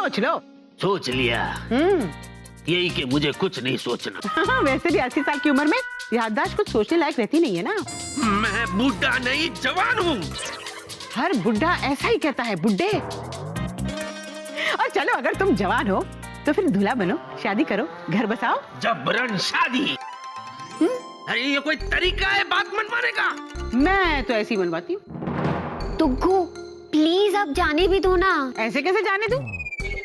सोच लो। सोच लिया। यही कि मुझे कुछ नहीं सोचना। वैसे भी 80 साल की उम्र में याददाश्त कुछ सोचने लायक रहती नहीं है ना। मैं बूढ़ा नहीं, जवान हूँ। हर बुढ़ा ऐसा ही कहता है, बुड्ढे। और चलो, अगर तुम जवान हो तो फिर दूल्हा बनो, शादी करो, घर बसाओ। जबरन शादी? अरे ये कोई तरीका है बात मनवाने का? मैं तो ऐसी मनवाती हूँ। तुग्गू प्लीज अब जाने भी दो ना। ऐसे कैसे जाने दूं?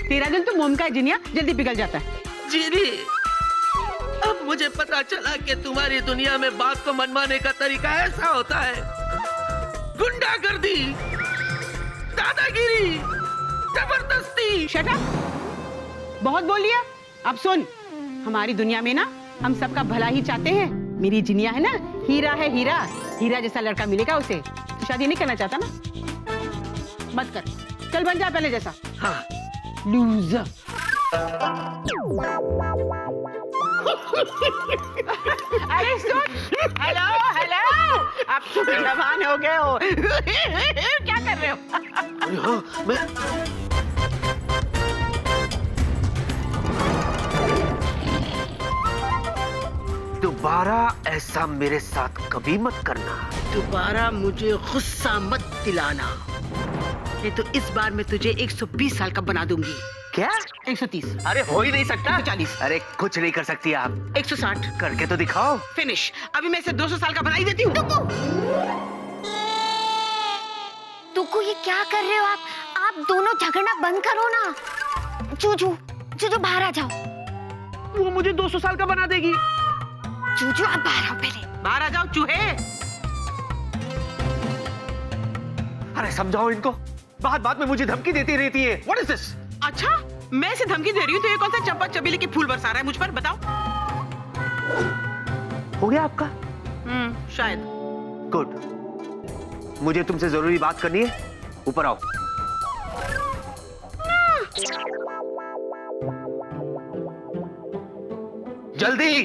तेरा दिल तो मोम का जिनिया, जल्दी पिघल जाता है। जीनी, अब मुझे पता चला कि तुम्हारी दुनिया में बात को मनवाने का तरीका ऐसा होता है। गुंडागर्दी, दादागिरी, जबरदस्ती। Shut up! बहुत बोल लिया। अब सुन, हमारी दुनिया में ना हम सबका भला ही चाहते हैं। मेरी जिनिया है ना, हीरा है, हीरा। हीरा जैसा लड़का मिलेगा उसे। तो शादी नहीं करना चाहता ना? मत कर, चल बन जा पहले जैसा। हाँ। लूजर। अरे सुन, हेलो हेलो, अब तुम जवान हो गए हो। क्या कर रहे हो? हाँ, मैं दोबारा ऐसा मेरे साथ कभी मत करना। दोबारा मुझे गुस्सा मत दिलाना, नहीं तो इस बार मैं तुझे 120 साल का बना दूंगी। क्या? 130। अरे हो ही नहीं सकता। 140। अरे कुछ नहीं कर सकती आप। 160। करके तो दिखाओ। फिनिश। अभी मैं इसे 200 साल का बना ही देती हूँ। तुग्गू ये क्या कर रहे हो आप दोनों झगड़ना बंद करो ना। जूजू जूजू बाहर आ जाओ। वो मुझे 200 साल का बना देगी। जूजू आप बाहर आओ पहले। बाहर आ जाओ चूहे। अरे समझाओ इनको, बात बात में मुझे धमकी देती रहती है। What is this? अच्छा, मैं इसे धमकी दे रही हूँ तो ये कौन सा चंपा चमेली के फूल बरसा रहा है मुझ पर? बताओ। हो गया आपका? शायद। गुड। मुझे तुमसे जरूरी बात करनी है, ऊपर आओ। जल्दी।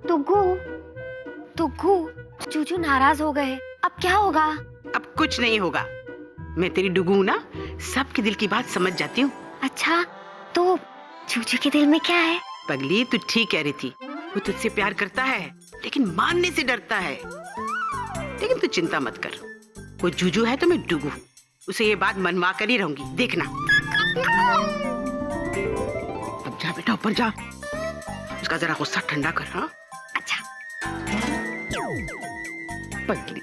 तुग्गू तुग्गू जूजू नाराज हो गए, अब क्या होगा? अब कुछ नहीं होगा। मैं तेरी डुगू ना, सबके दिल की बात समझ जाती हूँ। अच्छा, तो जूजू के दिल में क्या है? पगली, तू ठीक कह रही थी। वो तुझसे प्यार करता है लेकिन मानने से डरता है। लेकिन तू चिंता मत कर, वो जूजू है तो मैं डुगू। उसे ये बात मनवा कर ही रहूंगी, देखना। अब जा बेटा, ऊपर जा। उसका जरा गुस्सा ठंडा कर। हाँ अच्छा। पगली।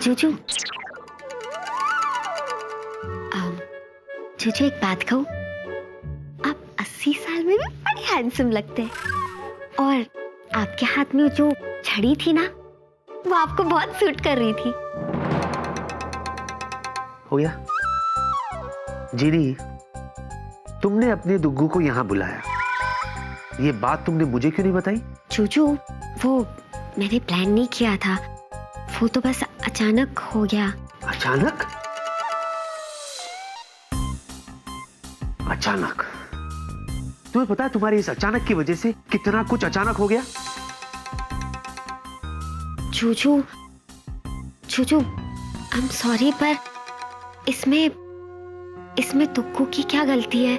जूजू जूजू एक बात कहूं, आप 80 साल में भी बड़े हैंडसम लगते हैं। और आपके हाथ में जो छड़ी थी ना, वो आपको बहुत सूट कर रही थी। हो गया? जीनी, तुमने अपने दुग्गू को यहाँ बुलाया, ये बात तुमने मुझे क्यों नहीं बताई? जूजू, वो मैंने प्लान नहीं किया था, वो तो बस अचानक हो गया। अचानक? अचानक? तुम्हें पता है तुम्हारी इस अचानक की वजह से कितना कुछ अचानक हो गया? Juju Juju I am sorry, पर इसमें तुग्गू की क्या गलती है?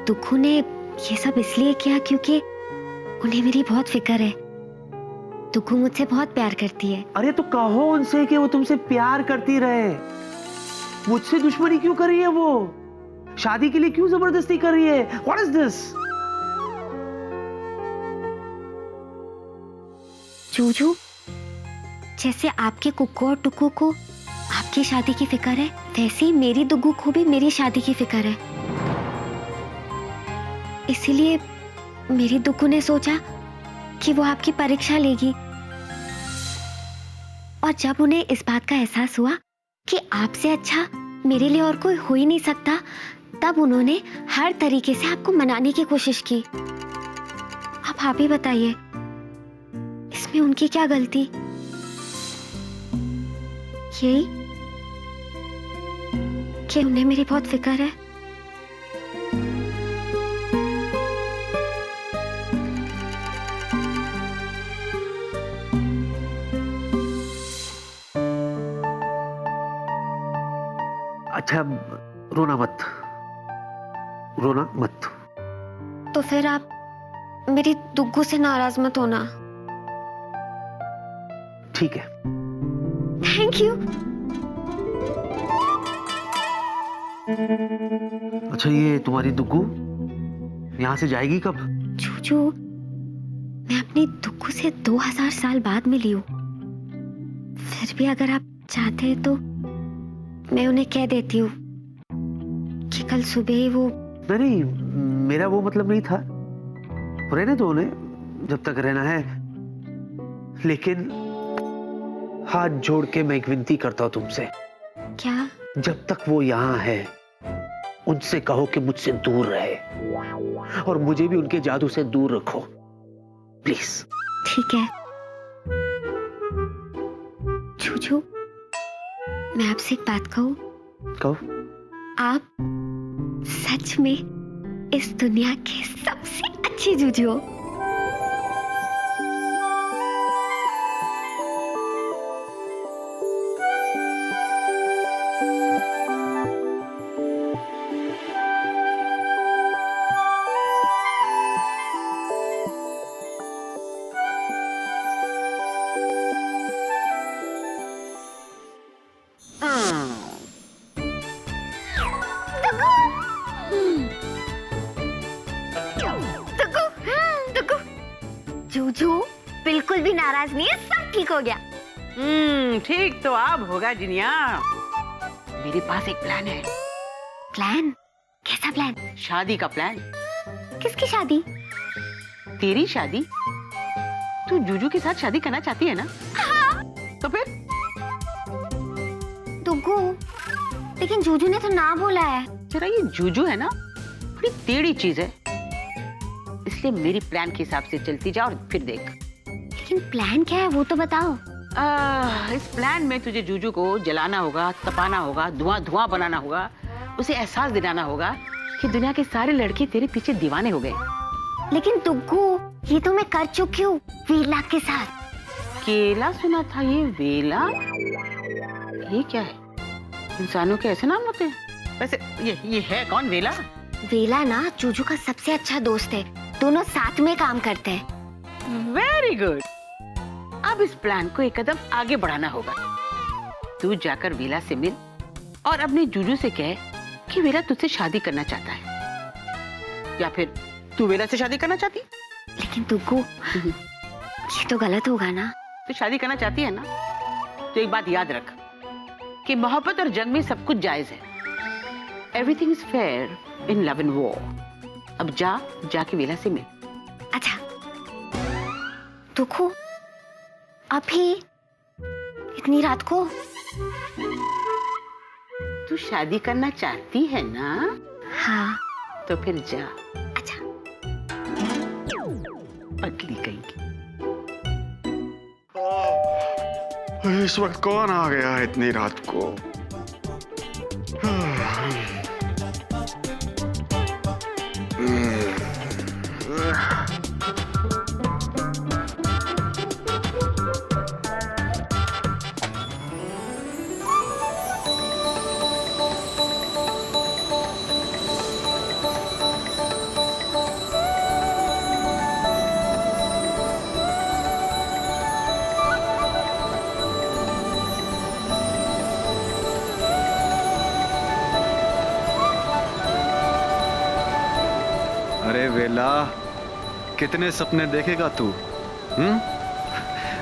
तुग्गू ने ये सब इसलिए किया क्योंकि उन्हें मेरी बहुत फिक्र है। तुग्गू मुझसे बहुत प्यार करती है। अरे तो कहो उनसे कि वो तुमसे प्यार करती रहे। मुझसे दुश्मनी क्यों कर रही है वो? शादी के लिए क्यों जबरदस्ती कर रही है? What is this? जूजू, जैसे आपके कुक्कू और टुक्कू को आपकी शादी की फिक्र है, वैसे ही मेरी दुग्गू को भी मेरी शादी की फिक्र है। इसीलिए मेरी दुग्गू ने सोचा कि वो आपकी परीक्षा लेगी। और जब उन्हें इस बात का एहसास हुआ कि आपसे अच्छा मेरे लिए और कोई हो ही नहीं सकता, तब उन्होंने हर तरीके से आपको मनाने की कोशिश की। अब आप ही बताइए, इसमें उनकी क्या गलती? यही कि उन्हें मेरी बहुत फिक्र है। अच्छा रोना मत, रोना मत। तो फिर आप मेरी दुग्गू से नाराज मत होना। ठीक है। Thank you. अच्छा ये तुम्हारी दुग्गू यहाँ से जाएगी कब? जूजू, मैं अपनी दुग्गू से 2000 साल बाद मिली हूँ। फिर भी अगर आप चाहते हैं तो मैं उन्हें कह देती हूँ कि कल सुबह ही वो। नहीं, मेरा वो मतलब नहीं था। रहने दो उन्हें जब तक रहना है, लेकिन हाथ जोड़ के मैं एक विनती करता हूं तुमसे। क्या? जब तक वो यहाँ है उनसे कहो कि मुझसे दूर रहे और मुझे भी उनके जादू से दूर रखो, प्लीज। ठीक है जूजू, मैं आपसे एक बात कहूँ? कहो। आप सच में इस दुनिया के सबसे अच्छे जूजू हो। जूजू बिल्कुल भी नाराज नहीं है, सब ठीक हो गया। ठीक तो अब होगा जिनिया। मेरे पास एक प्लान है। प्लान? कैसा प्लान? शादी का प्लान। किसकी शादी? तेरी शादी। तू जूजू के साथ शादी करना चाहती है ना? तो फिर? दुग्गू, लेकिन जूजू ने तो ना बोला है। जरा ये जूजू है ना, बड़ी टेढ़ी चीज है, इसलिए मेरी प्लान के हिसाब से चलती जा और फिर देख। लेकिन प्लान क्या है वो तो बताओ। इस प्लान में तुझे जूजू को जलाना होगा, तपाना होगा, धुआं धुआं बनाना होगा, उसे एहसास दिलाना होगा कि दुनिया के सारे लड़के तेरे पीछे दीवाने हो गए। लेकिन दुग्गू, ये तो मैं कर चुकी हूँ वेला के साथ। केला सुना था, ये वेला? ये क्या है? इंसानों के ऐसे नाम होते हैं? वैसे ये है कौन वेला? वेला ना जूजू का सबसे अच्छा दोस्त है, दोनों साथ में काम करते हैं। Very good. अब इस प्लान को एक कदम आगे बढ़ाना होगा। तू जाकर वेला से मिल और अपने जूजू से कह कि वेला तुझसे शादी करना चाहता है, या फिर तू वेला से शादी करना चाहती? लेकिन दुग्गू, ये तो गलत होगा ना? तू शादी करना चाहती है ना, तो एक बात याद रख कि मोहब्बत और जंग में सब कुछ जायज है। Everything is fair in love and war. अब जाके वेला से मिल। अच्छा दुग्गू, अभी इतनी रात को? तू शादी करना चाहती है ना? हाँ। तो फिर जा। अच्छा। पगली कहीं की। इस वक्त कौन आ गया है इतनी रात को? अरे वेला, कितने सपने देखेगा तू?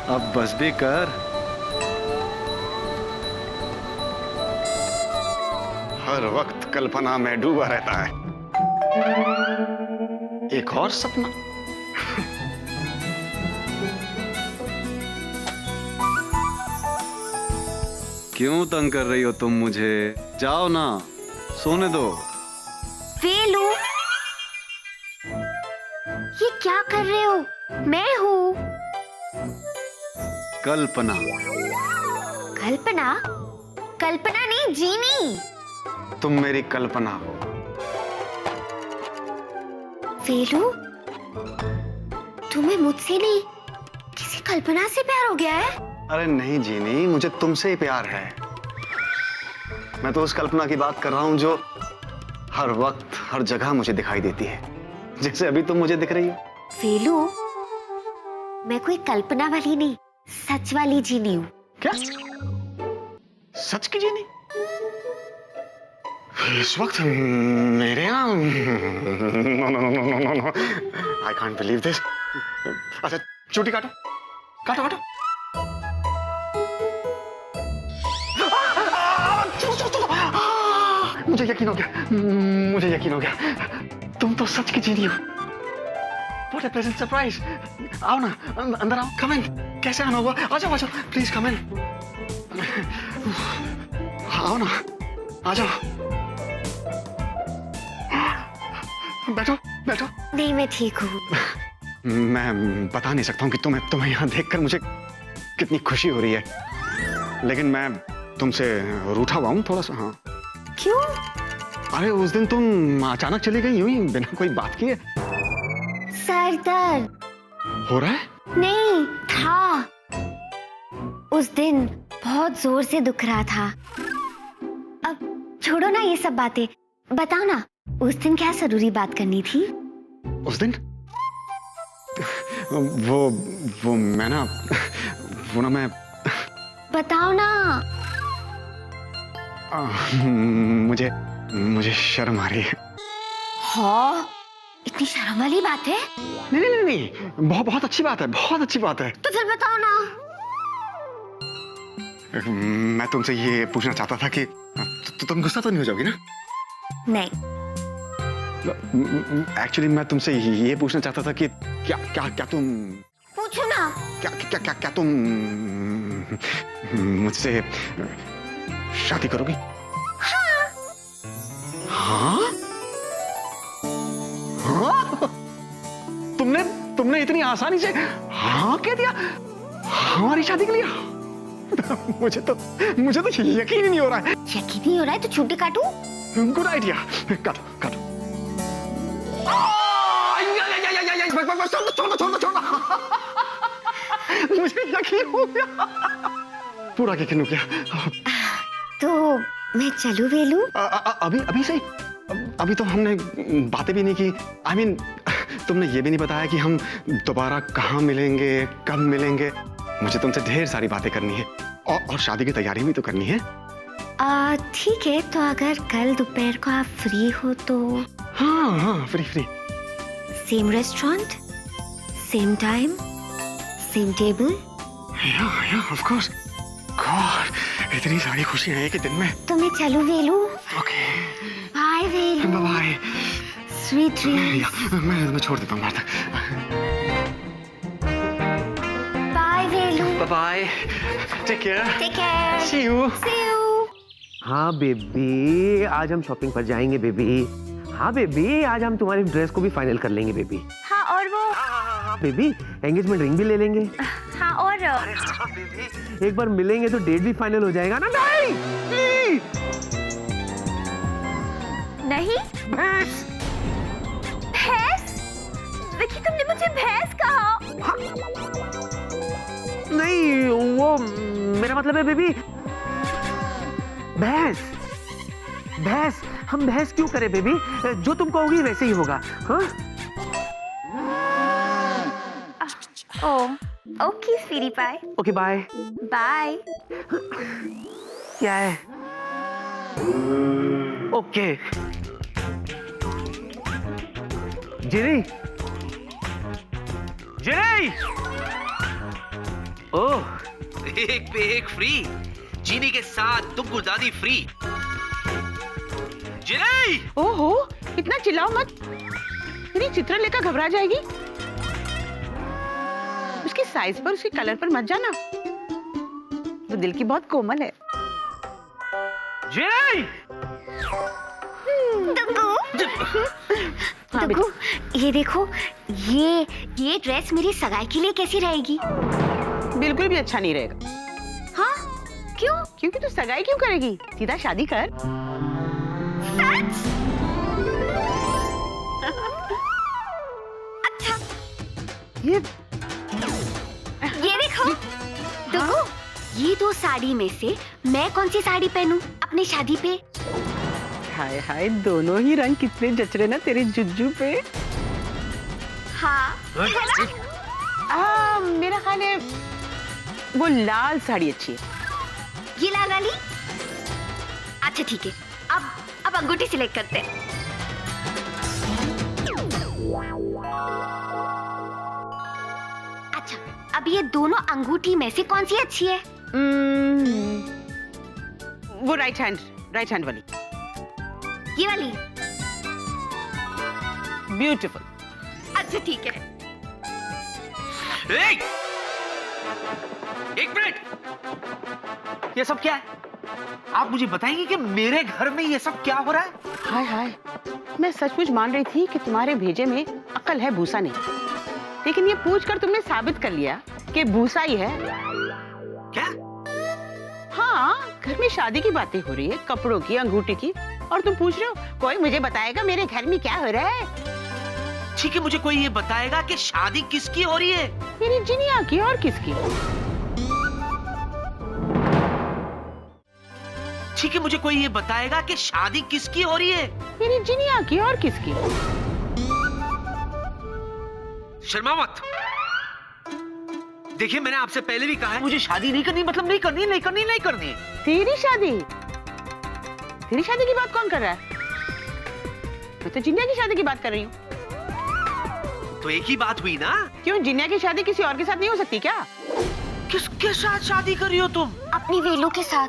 अब बस भी कर। हर वक्त कल्पना में डूबा रहता है। एक और सपना? क्यों तंग कर रही हो तुम मुझे? जाओ ना, सोने दो। वेलू, ये क्या कर रहे हो? मैं हूँ कल्पना। कल्पना? कल्पना नहीं, जीनी। तुम मेरी कल्पना हो। वेलू, तुम्हें मुझसे नहीं किसी कल्पना से प्यार हो गया है? अरे नहीं जीनी, मुझे तुमसे ही प्यार है। मैं तो उस कल्पना की बात कर रहा हूँ जो हर वक्त हर जगह मुझे दिखाई देती है, जैसे अभी तुम मुझे दिख रही हो। वेलू, मैं कोई कल्पना वाली नहीं, सच वाली जीनी हूँ। क्या? सच की जीनी? इस वक्त मेरे यहाँ? I can't believe this. अच्छा चोटी काटो, काटो काटो। मुझे यकीन हो गया, मुझे यकीन हो गया, तुम तो सच की जीनी हो। What a pleasant surprise! आओ ना, अंदर आओ, come in। कैसे आना हुआ? आ जाओ, प्लीज come in। आओ ना, आ जाओ। बैठो, बैठो। नहीं, मैं ठीक हूँ। मैं बता नहीं सकता हूँ कि तुम्हें यहाँ देखकर मुझे कितनी खुशी हो रही है, लेकिन मैं तुमसे रूठा हुआ हूँ थोड़ा सा। हाँ। क्यों? अरे उस दिन तुम अचानक चली गई यूं ही बिना कोई बात किए। सर दर्द हो रहा है? नहीं था, उस दिन बहुत जोर से दुख रहा था। अब छोड़ो ना ये सब बातें, बताओ ना उस दिन क्या जरूरी बात करनी थी? उस दिन वो मैं ना मैं बताओ ना। मुझे शर्म आ रही है। हाँ, इतनी शर्म वाली बात है? नहीं, बहुत अच्छी बात है, बहुत अच्छी बात है। तो फिर बताओ ना। मैं तुमसे ये पूछना चाहता था कि तुम गुस्सा तो नहीं हो जाओगी ना? नहीं। एक्चुअली मैं तुमसे ये पूछना चाहता था कि क्या तुम पूछो ना। क्या तुम मुझसे शादी करोगी? हाँ? हाँ? तुमने इतनी आसानी से हाँ कह दिया हमारी शादी के लिए? मुझे तो यकीन ही नहीं हो रहा है। यकीन नहीं हो रहा है तो छुट्टी काटूं? गुड आइडिया, काटो। छोड़ो। मुझे यकीन हो गया, पूरा यकीन हो गया। तो मैं चलूं वेलू? अभी सही, अभी तो हमने बातें भी नहीं की। I mean, तुमने ये भी नहीं बताया कि हम दोबारा कहाँ मिलेंगे, कब मिलेंगे। मुझे तुमसे ढेर सारी बातें करनी है और शादी की तैयारी भी तो करनी है। ठीक है, तो अगर कल दोपहर को आप फ्री हो तो? हाँ, free. Same restaurant, same time, same table? या ऑफ कोर्स। गॉड, इतनी सारी खुशियां एक ही दिन में। तो मैं चलूं Velu? Okay, bye Velu. Bye. Sweet dreams. मैं छोड़ देता हूँ बाहर तक। Bye Velu. Bye, take care. Take care. See you. हाँ बेबी, आज हम शॉपिंग पर जाएंगे बेबी। हाँ बेबी, आज हम तुम्हारी ड्रेस को भी फाइनल कर लेंगे बेबी। हाँ, और वो? हाँ बेबी, एंगेजमेंट रिंग भी ले लेंगे। हाँ, और? एक बार मिलेंगे तो डेट भी फाइनल हो जाएगा ना? नहीं। भैंस। विकी, तुमने मुझे भैंस कहा। हाँ। नहीं, वो मेरा मतलब है बेबी, भैंस। हम भैंस क्यों करें बेबी? जो तुम कहोगी वैसे ही होगा। हाँ? Okay sweetie pie. Okay bye. Bye. क्या है? ओके। जिनी। ओह, एक पे एक फ्री, जीनी के साथ दुग्गू दादी फ्री। जिनी! ओहो, इतना चिल्लाओ मत, मेरी चित्रलेखा घबरा जाएगी। उसके साइज पर, उसके कलर पर मत जाना, वो दिल की बहुत कोमल है। हाँ दुग्गू, ये देखो, ये ड्रेस मेरी सगाई के लिए कैसी रहेगी? बिल्कुल भी अच्छा नहीं रहेगा। हाँ? क्यों? क्योंकि तू सगाई क्यों करेगी, सीधा शादी कर। सच? अच्छा। ये देखो दुग्गू, ये दो साड़ी में से मैं कौन सी साड़ी पहनूं अपनी शादी पे? हाय हाय, दोनों ही रंग कितने जच रहे ना तेरे जुज्जू पे। हाँ, है ना? मेरा ख्याल है वो लाल साड़ी अच्छी है। ये लाल वाली? अच्छा ठीक है, अब अंगूठी सिलेक्ट करते हैं। अच्छा, अब ये दोनों अंगूठी में से कौन सी अच्छी है? वो राइट हैंड वाली। ये वाली? ब्यूटीफुल। अच्छा ठीक है। एक मिनट, ये सब क्या है? आप मुझे बताएंगे कि मेरे घर में ये सब क्या हो रहा है? हाय हाय, मैं सचमुच मान रही थी कि तुम्हारे भेजे में अकल है, भूसा नहीं। लेकिन ये पूछकर तुमने साबित कर लिया कि भूसा ही है। क्या? हाँ, घर में शादी की बातें हो रही है, कपड़ों की, अंगूठी की, और तुम पूछ रहे हो कोई मुझे बताएगा मेरे घर में क्या हो रहा है? ठीक है, मुझे कोई ये बताएगा कि शादी किसकी हो रही है? मेरी जिनिया की, और किसकी? ठीक है, मुझे कोई ये बताएगा कि शादी किसकी हो रही है? मेरी जिनिया की, और किसकी? शर्मा मत। देखिए, मैंने आपसे पहले भी कहा है, मुझे शादी नहीं करनी, मतलब नहीं करनी। तेरी शादी की बात कौन कर रहा है? मैं तो जिनिया की शादी की बात कर रही हूँ। तो एक ही बात हुई ना? क्यों, जिनिया की शादी किसी और के साथ नहीं हो सकती क्या? किसके साथ शादी कर रही हो तुम? अपनी वेलू के साथ।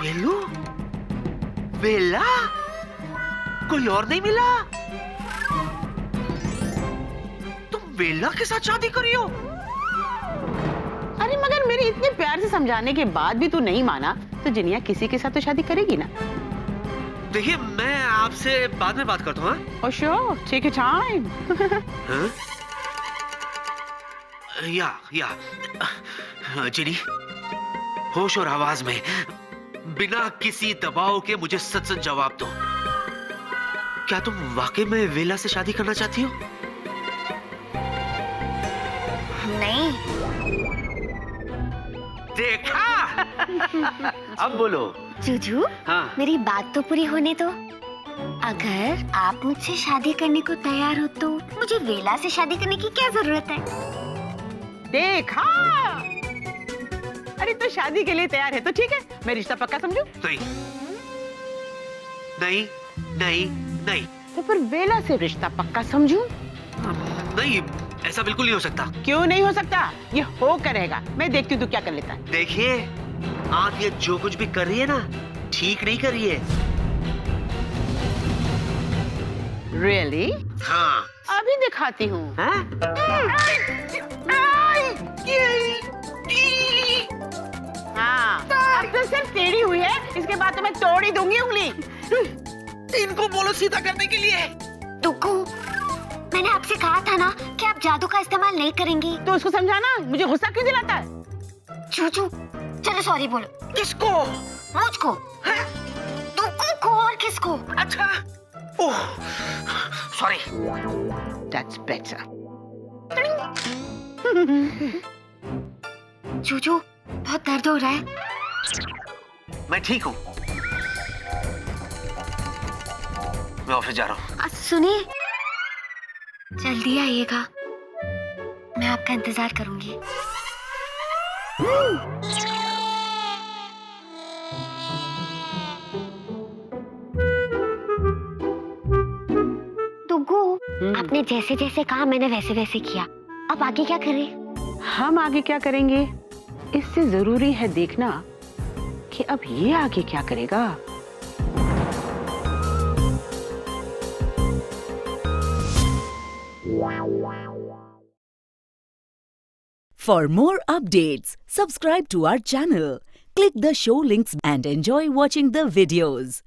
वेलू? वेला? कोई और नहीं मिला? तुम वेला के साथ शादी कर रही हो? अरे मगर मेरे इतने प्यार से समझाने के बाद भी तू नहीं माना, तो जिनिया किसी के साथ तो शादी करेगी ना। देखिए, मैं आपसे बाद में बात करता हूँ। Oh sure, take your time. या जिनी, होश और आवाज में, बिना किसी दबाव के मुझे सच सच जवाब दो। क्या तुम वाकई में वेला से शादी करना चाहती हो? नहीं। देखा? अब बोलो। जूजू, हाँ। मेरी बात तो पूरी होने दो। अगर आप मुझसे शादी करने को तैयार हो तो मुझे वेला से शादी करने की क्या जरूरत है? देखा? अरे तो शादी के लिए तैयार है तो ठीक है, मैं रिश्ता पक्का समझूं? नहीं। तो फिर वेला से रिश्ता पक्का समझूं? नहीं, ऐसा बिल्कुल नहीं हो सकता। क्यों नहीं हो सकता? ये हो करेगा, मैं देखती हूँ तू क्या कर लेता है। देखिए, आप ये जो कुछ भी कर रही है ना, ठीक नहीं कर रही है। Really? हाँ। अभी दिखाती हूँ। हाँ, अब तो सिर्फ टेढ़ी हुई है, इसके बाद तो मैं तोड़ ही दूंगी उंगली। इनको बोलो सीधा करने के लिए। टुकू, मैंने आपसे कहा था ना कि आप जादू का इस्तेमाल नहीं करेंगी। तो उसको समझाना, मुझे गुस्सा क्यों दिलाता है? चूचू, चलो सॉरी बोलो। किसको? मुझको। टुकू को और किसको? अच्छा, ओह, सॉरी। That's better. चूचू, बहुत दर्द हो रहा है। मैं ठीक हूँ। मैं ऑफिस जा रहा हूँ। सुनिए, जल्दी आइएगा, मैं आपका इंतजार करूंगी। टुगू, आपने जैसे जैसे कहा मैंने वैसे वैसे किया। अब आगे क्या करें? हम आगे क्या करेंगे, इससे जरूरी है देखना कि अब ये आगे क्या करेगा। For more updates, subscribe to our channel, click the show links and enjoy watching the videos.